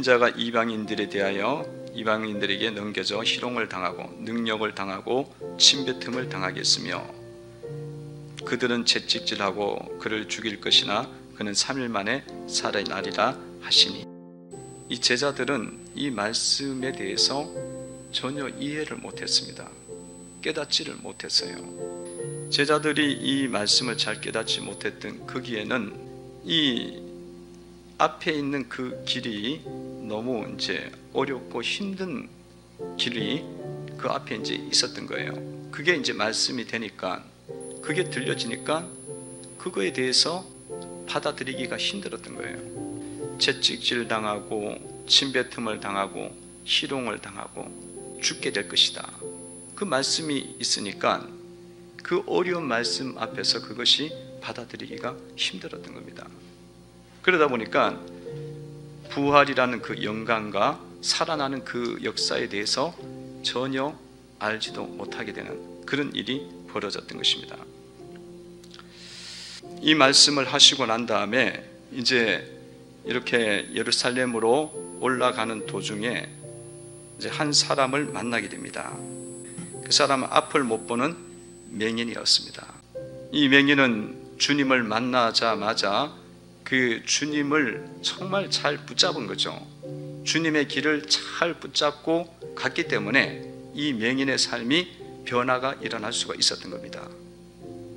인자가 이방인들에 대하여 이방인들에게 넘겨져 희롱을 당하고 능력을 당하고 침뱉음을 당하겠으며 그들은 채찍질하고 그를 죽일 것이나 그는 3일 만에 살아나리라 하시니. 이 제자들은 이 말씀에 대해서 전혀 이해를 못했습니다. 깨닫지를 못했어요. 제자들이 이 말씀을 잘 깨닫지 못했던 거기에는 이 앞에 있는 그 길이 너무 이제 어렵고 힘든 길이 그 앞에 이제 있었던 거예요. 그게 이제 말씀이 되니까, 그게 들려지니까 그거에 대해서 받아들이기가 힘들었던 거예요. 채찍질 당하고 침뱉음을 당하고 희롱을 당하고 죽게 될 것이다. 그 말씀이 있으니까 그 어려운 말씀 앞에서 그것이 받아들이기가 힘들었던 겁니다. 그러다 보니까 부활이라는 그 영광과 살아나는 그 역사에 대해서 전혀 알지도 못하게 되는 그런 일이 벌어졌던 것입니다. 이 말씀을 하시고 난 다음에 이제 이렇게 예루살렘으로 올라가는 도중에 이제 한 사람을 만나게 됩니다. 그 사람은 앞을 못 보는 맹인이었습니다. 이 맹인은 주님을 만나자마자 그 주님을 정말 잘 붙잡은 거죠. 주님의 길을 잘 붙잡고 갔기 때문에 이 맹인의 삶이 변화가 일어날 수가 있었던 겁니다.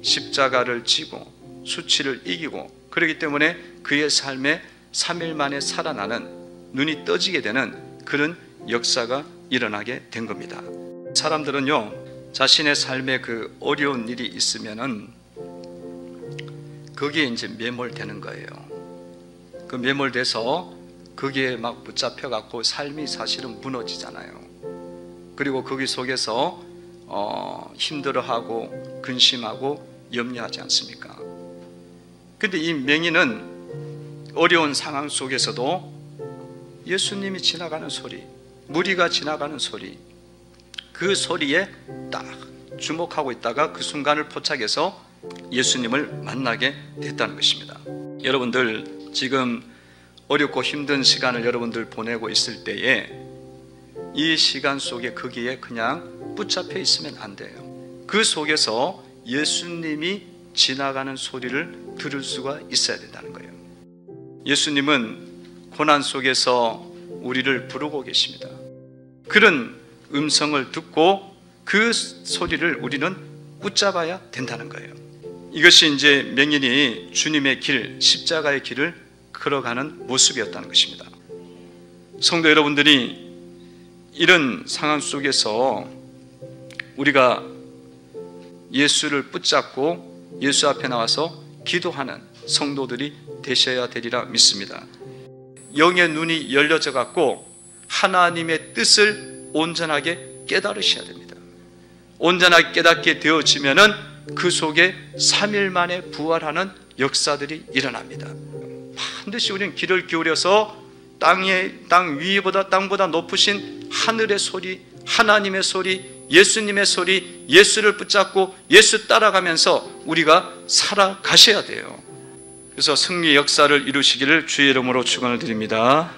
십자가를 지고 수치를 이기고, 그렇기 때문에 그의 삶에 3일 만에 살아나는, 눈이 떠지게 되는 그런 역사가 일어나게 된 겁니다. 사람들은요, 자신의 삶에 그 어려운 일이 있으면은 거기에 이제 매몰되는 거예요. 그 매몰돼서 거기에 막 붙잡혀 갖고 삶이 사실은 무너지잖아요. 그리고 거기 속에서 힘들어하고 근심하고 염려하지 않습니까? 근데 이 맹인은 어려운 상황 속에서도 예수님이 지나가는 소리, 무리가 지나가는 소리, 그 소리에 딱 주목하고 있다가 그 순간을 포착해서 예수님을 만나게 됐다는 것입니다. 여러분들 지금 어렵고 힘든 시간을 여러분들 보내고 있을 때에 이 시간 속에 거기에 그냥 붙잡혀 있으면 안 돼요. 그 속에서 예수님이 지나가는 소리를 들을 수가 있어야 된다는 거예요. 예수님은 고난 속에서 우리를 부르고 계십니다. 그런 음성을 듣고 그 소리를 우리는 붙잡아야 된다는 거예요. 이것이 이제 맹인이 주님의 길, 십자가의 길을 걸어가는 모습이었다는 것입니다. 성도 여러분들이 이런 상황 속에서 우리가 예수를 붙잡고 예수 앞에 나와서 기도하는 성도들이 되셔야 되리라 믿습니다. 영의 눈이 열려져 갖고 하나님의 뜻을 온전하게 깨달으셔야 됩니다. 온전하게 깨닫게 되어지면은 그 속에 3일 만에 부활하는 역사들이 일어납니다. 반드시 우리는 귀를 기울여서 땅 위보다 땅보다 높으신 하늘의 소리, 하나님의 소리, 예수님의 소리, 예수를 붙잡고 예수 따라가면서 우리가 살아가셔야 돼요. 그래서 승리 역사를 이루시기를 주의 이름으로 축원을 드립니다.